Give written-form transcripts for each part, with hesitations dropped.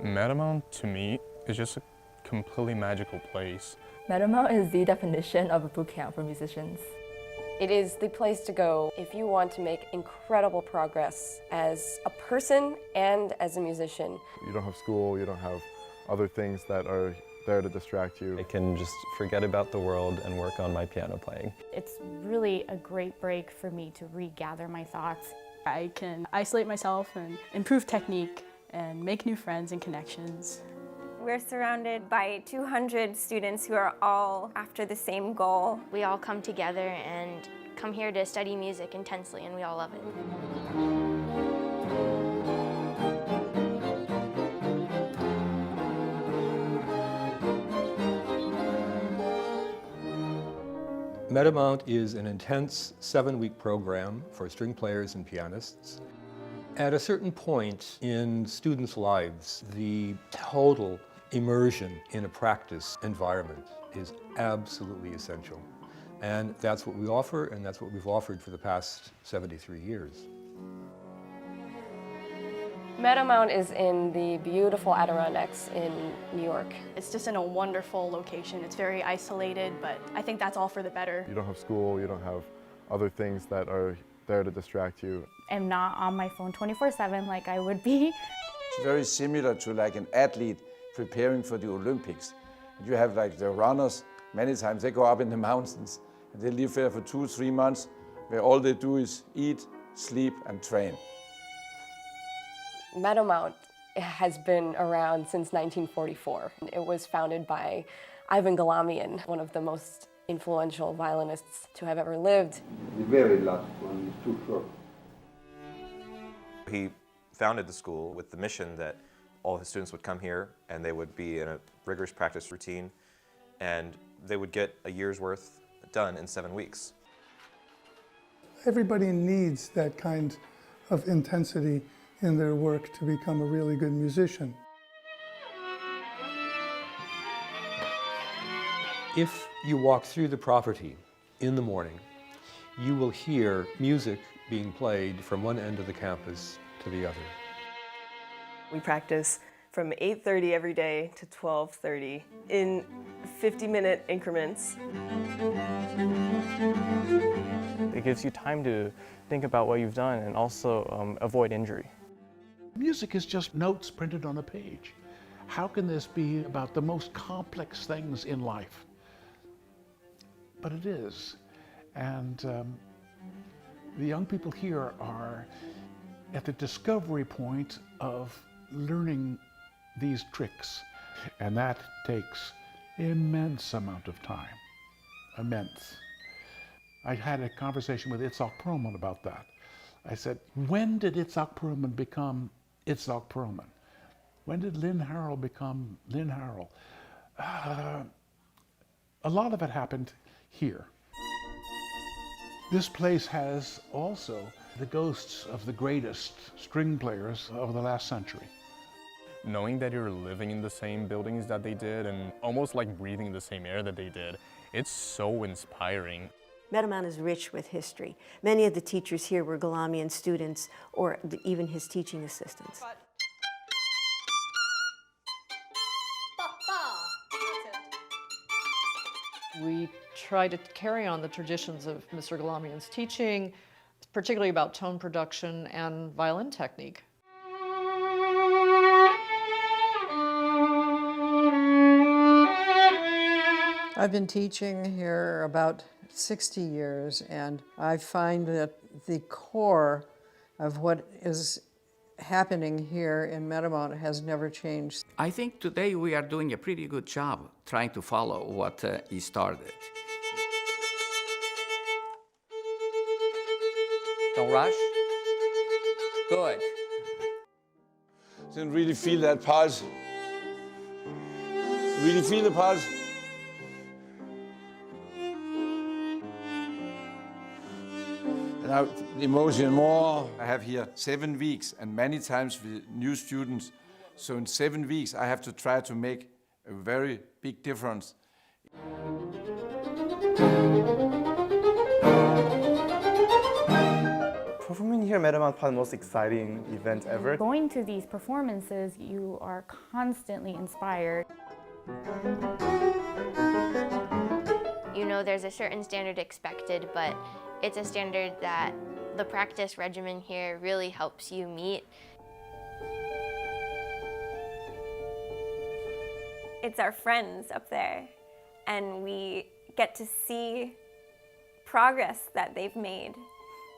Meadowmount, to me, is just a completely magical place. Meadowmount is the definition of a boot camp for musicians. It is the place to go if you want to make incredible progress as a person and as a musician. You don't have school, you don't have other things that are there to distract you. I can just forget about the world and work on my piano playing. It's really a great break for me to regather my thoughts. I can isolate myself and improve technique and make new friends and connections. We're surrounded by 200 students who are all after the same goal. We all come together and come here to study music intensely, and we all love it. Meadowmount is an intense 7-week program for string players and pianists. At a certain point in students' lives, the total immersion in a practice environment is absolutely essential. And that's what we offer, and that's what we've offered for the past 73 years. Meadowmount is in the beautiful Adirondacks in New York. It's just in a wonderful location. It's very isolated, but I think that's all for the better. You don't have school, you don't have other things that are there to distract you. I'm not on my phone 24/7 like I would be. It's very similar to like an athlete preparing for the Olympics. You have like the runners, many times they go up in the mountains and they live there for 2-3 months where all they do is eat, sleep and train. Meadowmount has been around since 1944. It was founded by Ivan Galamian, one of the most influential violinists to have ever lived. The very last one is too short. He founded the school with the mission that all his students would come here and they would be in a rigorous practice routine and they would get a year's worth done in 7 weeks. Everybody needs that kind of intensity in their work to become a really good musician. If you walk through the property in the morning, you will hear music being played from one end of the campus to the other. We practice from 8:30 every day to 12:30 in 50-minute increments. It gives you time to think about what you've done and also avoid injury. Music is just notes printed on a page. How can this be about the most complex things in life? But it is. And the young people here are at the discovery point of learning these tricks. And that takes immense amount of time. Immense. I had a conversation with Itzhak Perlman about that. I said, when did Itzhak Perlman become Itzhak Perlman? When did Lynn Harrell become Lynn Harrell? A lot of it happened here. This place has also the ghosts of the greatest string players of the last century. Knowing that you're living in the same buildings that they did and almost like breathing the same air that they did, it's so inspiring. Meadowmount is rich with history. Many of the teachers here were Galamian students or even his teaching assistants. We try to carry on the traditions of Mr. Galamian's teaching, particularly about tone production and violin technique. I've been teaching here about 60 years, and I find that the core of what is happening here in Meadowmount has never changed. I think today we are doing a pretty good job trying to follow what he started. Don't rush. Good. Then really feel that pulse. Really feel the pulse. Now, the emotion more. I have here 7 weeks and many times with new students. So in 7 weeks, I have to try to make a very big difference. Performing here at Meadowmount is probably the most exciting event ever. Going to these performances, you are constantly inspired. You know, there's a certain standard expected, but it's a standard that the practice regimen here really helps you meet. It's our friends up there, and we get to see progress that they've made.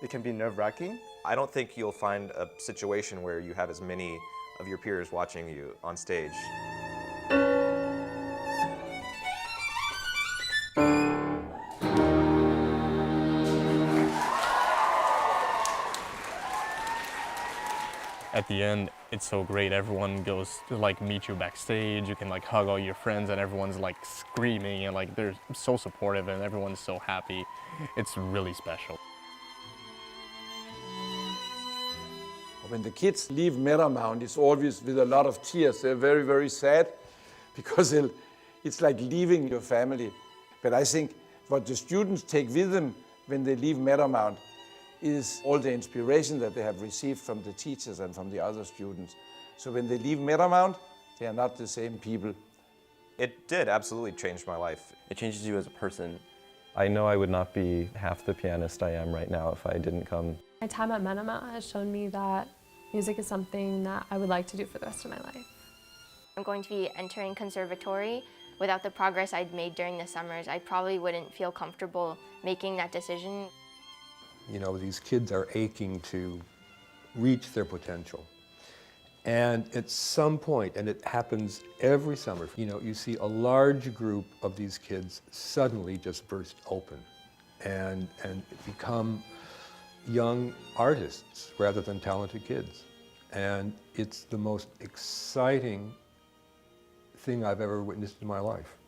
It can be nerve-wracking. I don't think you'll find a situation where you have as many of your peers watching you on stage. At the end, it's so great. Everyone goes to like meet you backstage. You can like hug all your friends and everyone's like screaming and like they're so supportive and everyone's so happy. It's really special. When the kids leave Meadowmount, it's always with a lot of tears. They're very, very sad because it's like leaving your family. But I think what the students take with them when they leave Meadowmount is all the inspiration that they have received from the teachers and from the other students. So when they leave Meadowmount, they are not the same people. It did absolutely change my life. It changes you as a person. I know I would not be half the pianist I am right now if I didn't come. My time at Meadowmount has shown me that music is something that I would like to do for the rest of my life. I'm going to be entering conservatory. Without the progress I'd made during the summers, I probably wouldn't feel comfortable making that decision. You know, these kids are aching to reach their potential. And at some point, and it happens every summer, you know, you see a large group of these kids suddenly just burst open and become young artists rather than talented kids. And it's the most exciting thing I've ever witnessed in my life.